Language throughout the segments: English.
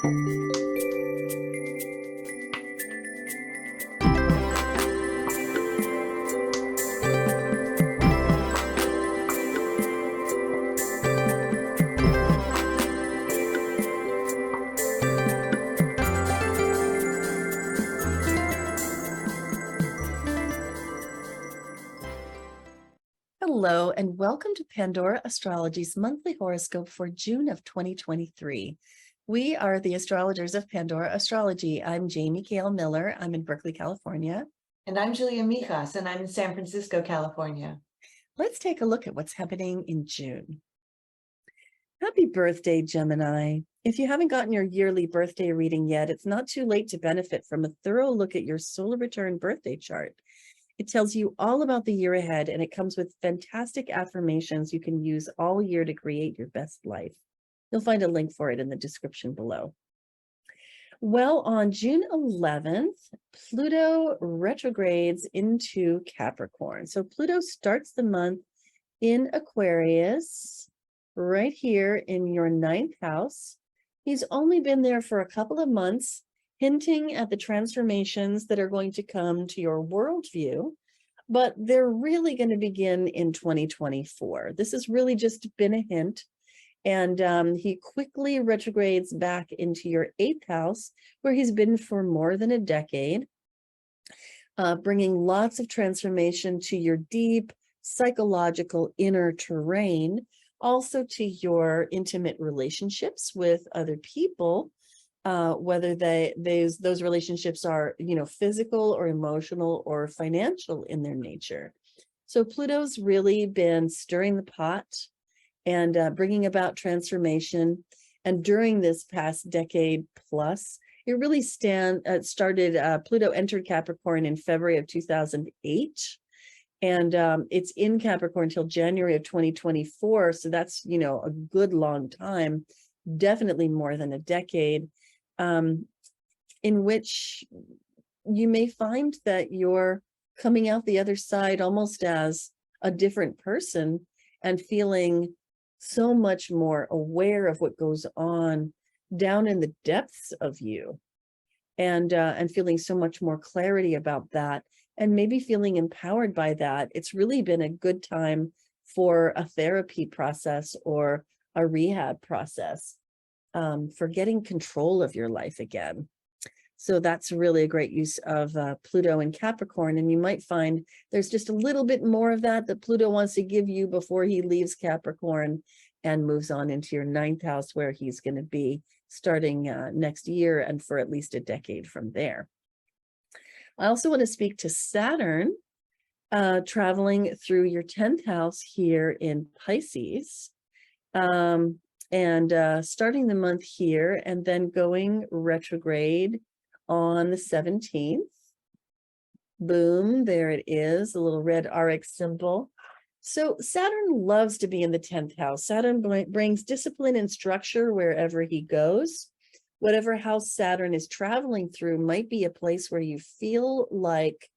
Hello, and welcome to Pandora Astrology's monthly horoscope for June of 2023. We are the astrologers of Pandora Astrology. I'm Jamie Kale Miller. I'm in Berkeley, California. And I'm Julia Mijas, and I'm in San Francisco, California. Let's take a look at what's happening in June. Happy birthday, Gemini. If you haven't gotten your yearly birthday reading yet, it's not too late to benefit from a thorough look at your solar return birthday chart. It tells you all about the year ahead, and it comes with fantastic affirmations you can use all year to create your best life. You'll find a link for it in the description below. Well, on June 11th, Pluto retrogrades into Capricorn. So Pluto starts the month in Aquarius, right here in your 9th house. He's only been there for a couple of months, hinting at the transformations that are going to come to your worldview, but they're really going to begin in 2024. This has really just been a hint, and he quickly retrogrades back into your 8th house, where he's been for more than a decade, bringing lots of transformation to your deep psychological inner terrain, also to your intimate relationships with other people, whether those relationships are, physical or emotional or financial in their nature. So Pluto's really been stirring the pot and bringing about transformation. And during this past decade plus, it really started. Pluto entered Capricorn in February of 2008. And it's in Capricorn until January of 2024. So that's, a good long time, definitely more than a decade. In which you may find that you're coming out the other side almost as a different person and feeling so much more aware of what goes on down in the depths of you, and feeling so much more clarity about that, and maybe feeling empowered by that. It's really been a good time for a therapy process or a rehab process, for getting control of your life again. So that's really a great use of Pluto in Capricorn. And you might find there's just a little bit more of that Pluto wants to give you before he leaves Capricorn and moves on into your 9th house, where he's going to be starting next year and for at least a decade from there. I also want to speak to Saturn traveling through your 10th house here in Pisces. And starting the month here and then going retrograde on the 17th. Boom, there it is, a little red RX symbol. So Saturn loves to be in the 10th house. Saturn brings discipline and structure wherever he goes. Whatever house Saturn is traveling through might be a place where you feel like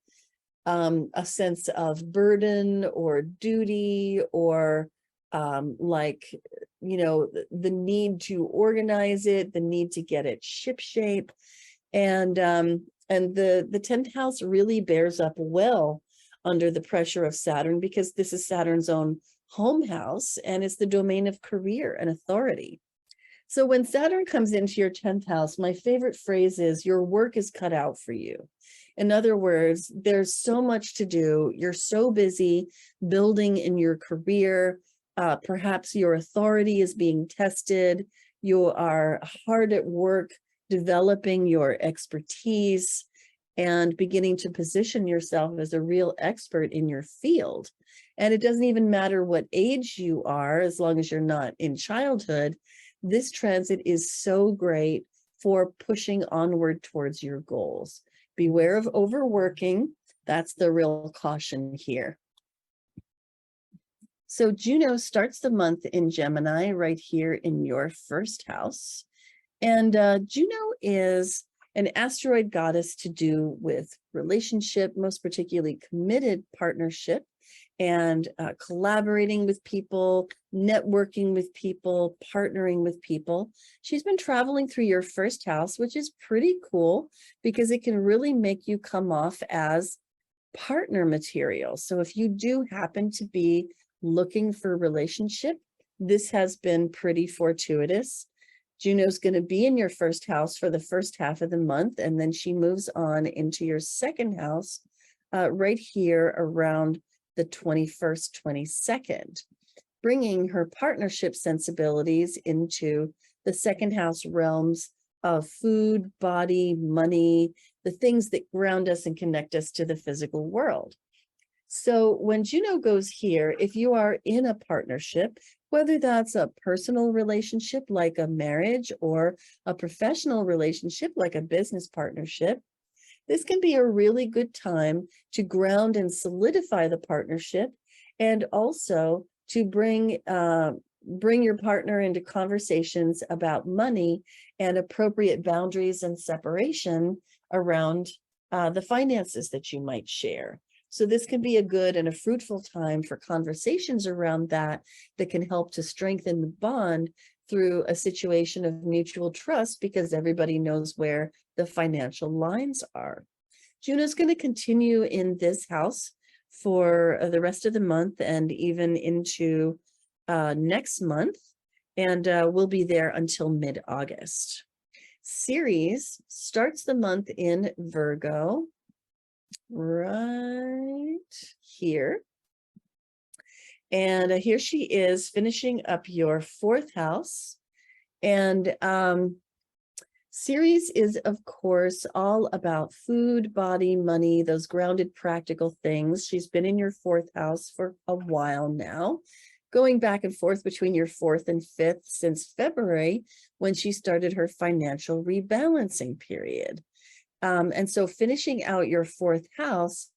a sense of burden or duty, or the need to organize it, the need to get it shipshape. And the 10th house really bears up well under the pressure of Saturn, because this is Saturn's own home house and it's the domain of career and authority. So when Saturn comes into your 10th house, my favorite phrase is, your work is cut out for you. In other words, there's so much to do. You're so busy building in your career. Perhaps your authority is being tested. You are hard at work developing your expertise and beginning to position yourself as a real expert in your field. And it doesn't even matter what age you are, as long as you're not in childhood. This transit is so great for pushing onward towards your goals. Beware of overworking. That's the real caution here. So Juno starts the month in Gemini right here in your 1st house. And Juno is an asteroid goddess to do with relationship, most particularly committed partnership, and collaborating with people, networking with people, partnering with people. She's been traveling through your first house, which is pretty cool because it can really make you come off as partner material. So if you do happen to be looking for a relationship, this has been pretty fortuitous. Juno's going to be in your first house for the first half of the month, and then she moves on into your second house right here around the 21st, 22nd, bringing her partnership sensibilities into the second house realms of food, body, money, the things that ground us and connect us to the physical world. So when Juno goes here, if you are in a partnership, whether that's a personal relationship like a marriage or a professional relationship like a business partnership, this can be a really good time to ground and solidify the partnership, and also to bring your partner into conversations about money and appropriate boundaries and separation around the finances that you might share. So this can be a good and a fruitful time for conversations around that can help to strengthen the bond through a situation of mutual trust, because everybody knows where the financial lines are. Juno's going to continue in this house for the rest of the month and even into next month, and we'll be there until mid-August. Ceres starts the month in Virgo, right here. And here she is finishing up your fourth house. And Ceres is, of course, all about food, body, money, those grounded practical things. She's been in your fourth house for a while now, going back and forth between your fourth and fifth since February, when she started her financial rebalancing period. And so finishing out your fourth house,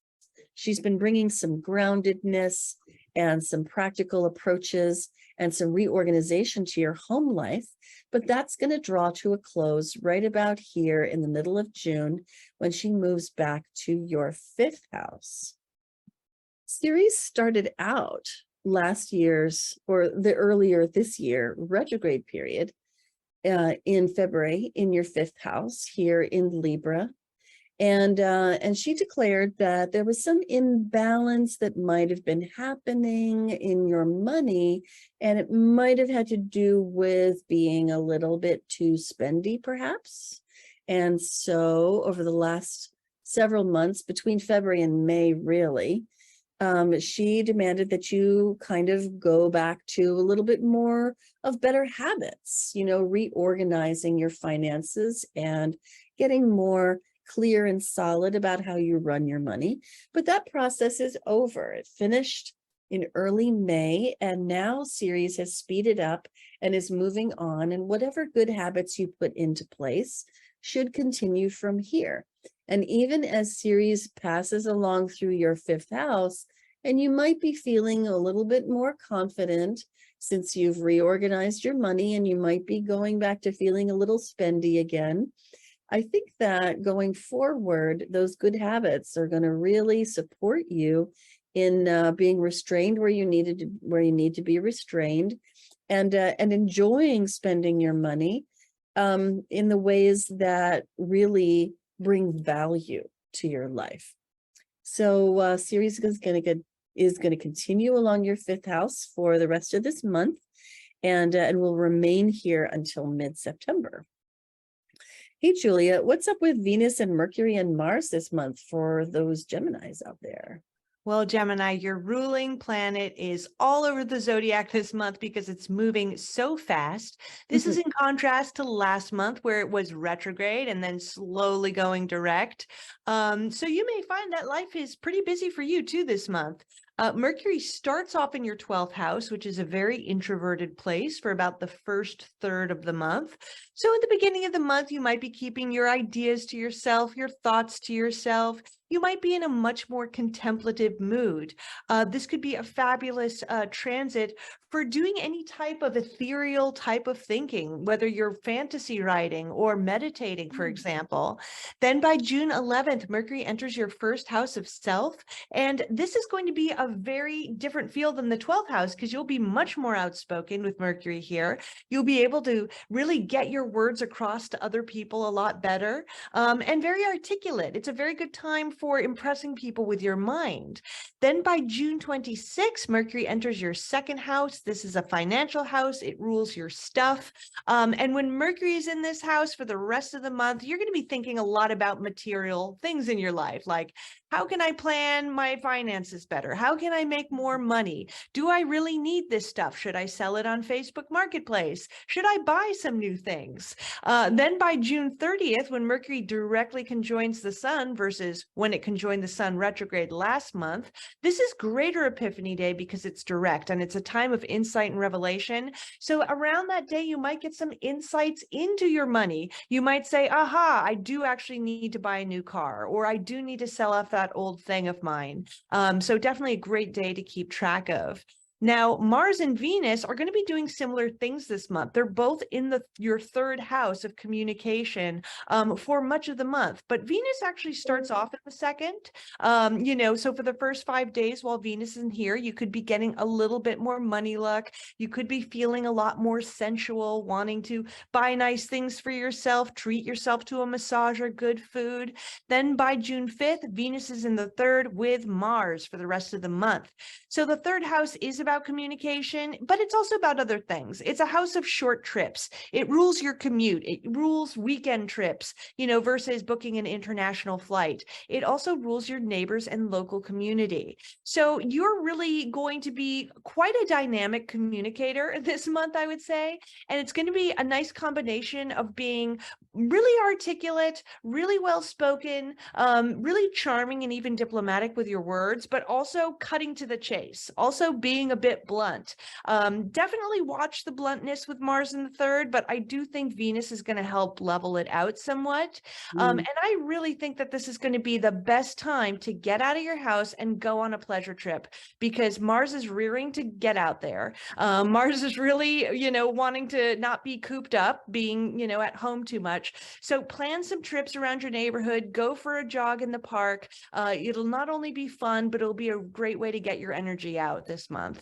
she's been bringing some groundedness and some practical approaches and some reorganization to your home life. But that's going to draw to a close right about here in the middle of June, when she moves back to your fifth house. Ceres started out last year's, or the earlier this year, retrograde period in February in your fifth house here in Libra. And she declared that there was some imbalance that might have been happening in your money, and it might have had to do with being a little bit too spendy, perhaps. And so over the last several months, between February and May, really, she demanded that you kind of go back to a little bit more of better habits, reorganizing your finances and getting more clear and solid about how you run your money. But that process is over. It finished in early May, and now Ceres has speeded up and is moving on, and whatever good habits you put into place should continue from here. And even as Ceres passes along through your fifth house, and you might be feeling a little bit more confident since you've reorganized your money, and you might be going back to feeling a little spendy again, I think that going forward, those good habits are going to really support you in being restrained where you need to be restrained, and enjoying spending your money in the ways that really bring value to your life. So Ceres is going to continue along your fifth house for the rest of this month, and will remain here until mid-September. Hey, Julia, what's up with Venus and Mercury and Mars this month for those Geminis out there? Well, Gemini, your ruling planet is all over the zodiac this month because it's moving so fast. This is in contrast to last month, where it was retrograde and then slowly going direct. So you may find that life is pretty busy for you too this month. Mercury starts off in your 12th house, which is a very introverted place, for about the first third of the month. So at the beginning of the month, you might be keeping your ideas to yourself, your thoughts to yourself. You might be in a much more contemplative mood. This could be a fabulous transit for doing any type of ethereal type of thinking, whether you're fantasy writing or meditating, for example. Then by June 11th, Mercury enters your first house of self. And this is going to be a very different feel than the 12th house, because you'll be much more outspoken with Mercury here. You'll be able to really get your words across to other people a lot better, and very articulate. It's a very good time for impressing people with your mind. Then by June 26th, Mercury enters your second house. This is a financial house. It rules your stuff. And when Mercury is in this house for the rest of the month, you're going to be thinking a lot about material things in your life, like, how can I plan my finances better? How can I make more money? Do I really need this stuff? Should I sell it on Facebook Marketplace? Should I buy some new things? Then by June 30th, when Mercury directly conjoins the Sun versus when it conjoined the Sun retrograde last month, this is Greater Epiphany Day because it's direct and it's a time of insight and revelation. So around that day, you might get some insights into your money. You might say, aha, I do actually need to buy a new car, or I do need to sell off that old thing of mine. So definitely a great day to keep track of. Now, Mars and Venus are going to be doing similar things this month. They're both in your third house of communication for much of the month, but Venus actually starts off in the second. So for the first 5 days while Venus is here, you could be getting a little bit more money luck. You could be feeling a lot more sensual, wanting to buy nice things for yourself, treat yourself to a massage or good food. Then by June 5th, Venus is in the third with Mars for the rest of the month. So the third house is about communication, but it's also about other things. It's a house of short trips. It rules your commute. It rules weekend trips, versus booking an international flight. It also rules your neighbors and local community. So you're really going to be quite a dynamic communicator this month, I would say. And it's going to be a nice combination of being really articulate, really well-spoken, really charming and even diplomatic with your words, but also cutting to the chase, also being a bit blunt. Definitely watch the bluntness with Mars in the third, but I do think Venus is going to help level it out somewhat. And I really think that this is going to be the best time to get out of your house and go on a pleasure trip, because Mars is rearing to get out there. Mars is really, wanting to not be cooped up, being, at home too much. So plan some trips around your neighborhood, go for a jog in the park. It'll not only be fun, but it'll be a great way to get your energy out this month.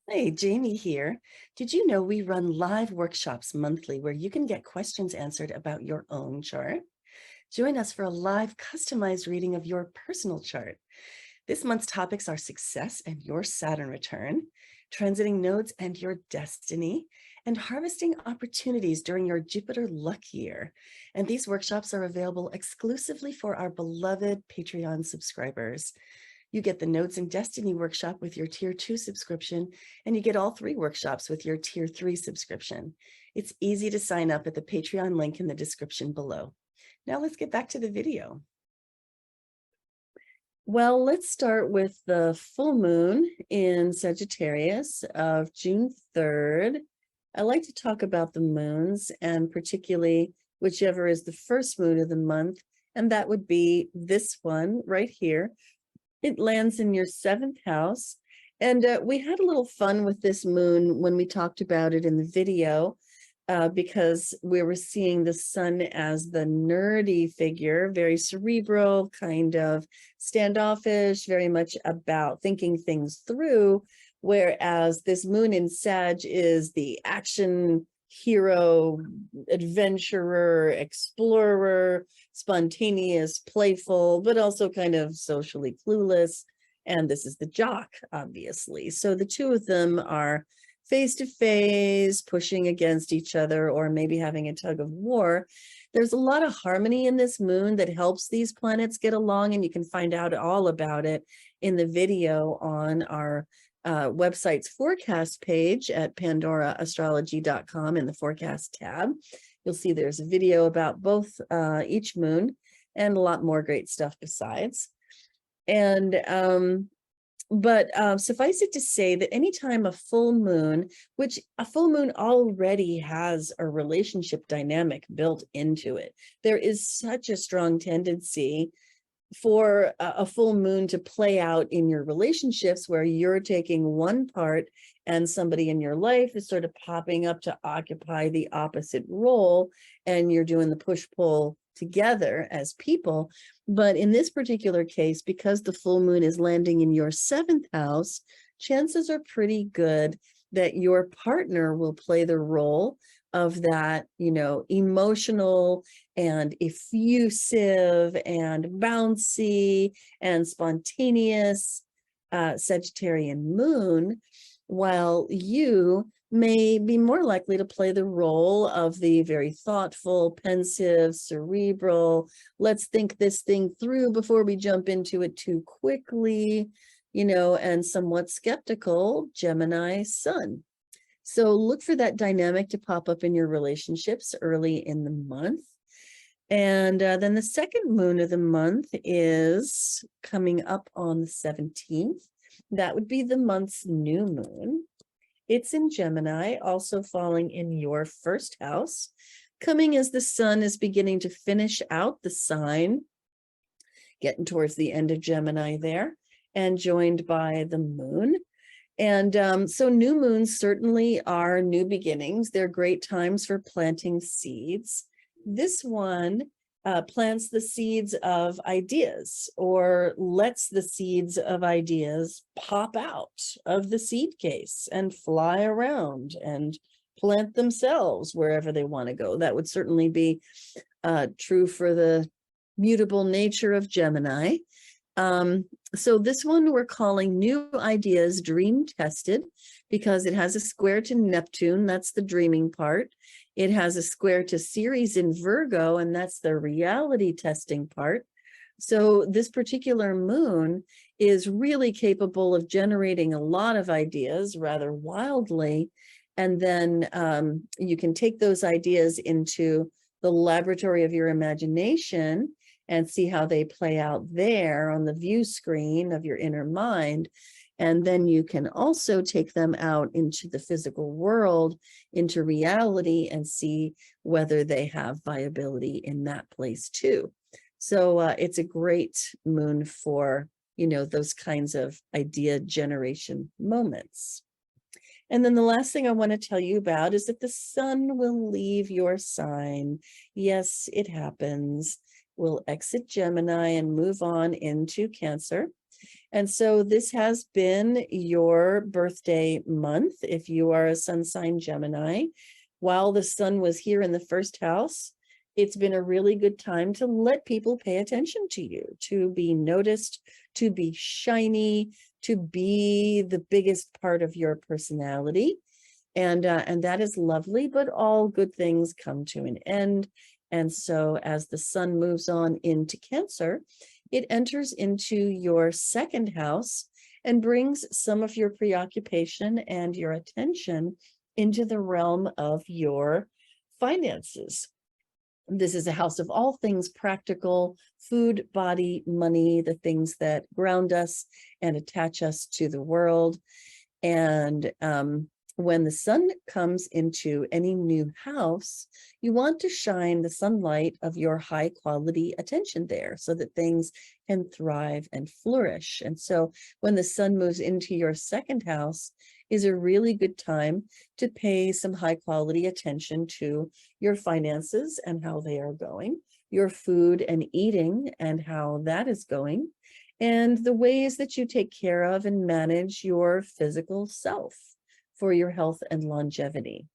Hey, Jamie here. Did you know we run live workshops monthly where you can get questions answered about your own chart? Join us for a live customized reading of your personal chart. This month's topics are success and your Saturn return, transiting nodes and your destiny, and harvesting opportunities during your Jupiter luck year. And these workshops are available exclusively for our beloved Patreon subscribers. You get the Nodes and Destiny workshop with your Tier 2 subscription, and you get all 3 workshops with your Tier 3 subscription. It's easy to sign up at the Patreon link in the description below. Now let's get back to the video. Well, let's start with the full moon in Sagittarius of June 3rd. I like to talk about the moons, and particularly whichever is the first moon of the month, and that would be this one right here. It lands in your 7th house, and we had a little fun with this moon when we talked about it in the video, because we were seeing the sun as the nerdy figure, very cerebral, kind of standoffish, very much about thinking things through, whereas this moon in Sag is the action hero, adventurer, explorer, spontaneous, playful, but also kind of socially clueless. And this is the jock, obviously. So the two of them are face to face, pushing against each other, or maybe having a tug of war. There's a lot of harmony in this moon that helps these planets get along, and you can find out all about it in the video on our website's forecast page at pandoraastrology.com in the forecast tab. You'll see there's a video about both each moon and a lot more great stuff besides. And suffice it to say that anytime a full moon, which a full moon already has a relationship dynamic built into it, there is such a strong tendency for a full moon to play out in your relationships where you're taking one part and somebody in your life is sort of popping up to occupy the opposite role, and you're doing the push-pull together as people. But in this particular case, because the full moon is landing in your 7th house, chances are pretty good that your partner will play the role of that, emotional and effusive and bouncy and spontaneous Sagittarian moon, while you may be more likely to play the role of the very thoughtful, pensive, cerebral, let's think this thing through before we jump into it too quickly, and somewhat skeptical Gemini Sun. So look for that dynamic to pop up in your relationships early in the month. And then the second moon of the month is coming up on the 17th. That would be the month's new moon. It's in Gemini, also falling in your 1st house, coming as the sun is beginning to finish out the sign, getting towards the end of Gemini there, and joined by the moon. And so new moons certainly are new beginnings. They're great times for planting seeds. This one plants the seeds of ideas, or lets the seeds of ideas pop out of the seed case and fly around and plant themselves wherever they want to go. That would certainly be true for the mutable nature of Gemini. So this one we're calling New Ideas Dream Tested, because it has a square to Neptune, that's the dreaming part. It has a square to Ceres in Virgo, and that's the reality testing part. So this particular moon is really capable of generating a lot of ideas rather wildly. And then you can take those ideas into the laboratory of your imagination and see how they play out there on the view screen of your inner mind. And then you can also take them out into the physical world, into reality, and see whether they have viability in that place too. So it's a great moon for, those kinds of idea generation moments. And then the last thing I want to tell you about is that the sun will leave your sign. Yes, it happens. Will exit Gemini and move on into Cancer. And so this has been your birthday month. If you are a sun sign Gemini, while the sun was here in the 1st house, it's been a really good time to let people pay attention to you, to be noticed, to be shiny, to be the biggest part of your personality. And that is lovely, but all good things come to an end. And so as the sun moves on into Cancer, it enters into your 2nd house and brings some of your preoccupation and your attention into the realm of your finances. This is a house of all things practical: food, body, money, the things that ground us and attach us to the world. And when the sun comes into any new house, you want to shine the sunlight of your high quality attention there so that things can thrive and flourish. And so when the sun moves into your 2nd house is a really good time to pay some high quality attention to your finances and how they are going, your food and eating and how that is going, and the ways that you take care of and manage your physical self for your health and longevity.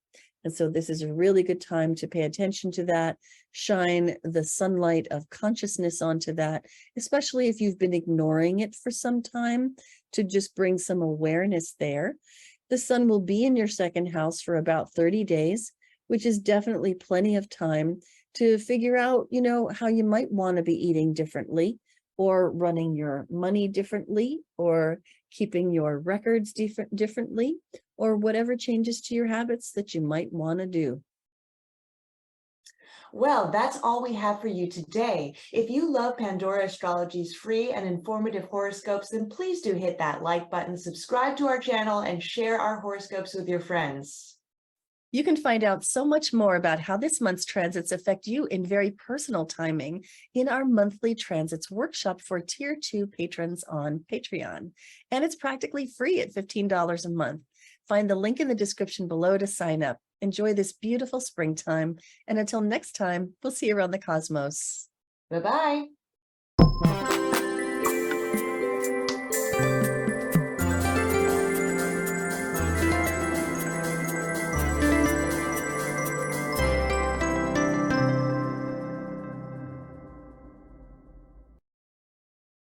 And so this is a really good time to pay attention to that, shine the sunlight of consciousness onto that, especially if you've been ignoring it for some time, to just bring some awareness there. The sun will be in your 2nd house for about 30 days, which is definitely plenty of time to figure out, how you might want to be eating differently, or running your money differently, or keeping your records differently, or whatever changes to your habits that you might want to do. Well, that's all we have for you today. If you love Pandora Astrology's free and informative horoscopes, then please do hit that like button, subscribe to our channel, and share our horoscopes with your friends. You can find out so much more about how this month's transits affect you in very personal timing in our monthly transits workshop for Tier 2 patrons on Patreon. And it's practically free at $15 a month. Find the link in the description below to sign up. Enjoy this beautiful springtime. And until next time, we'll see you around the cosmos. Bye-bye.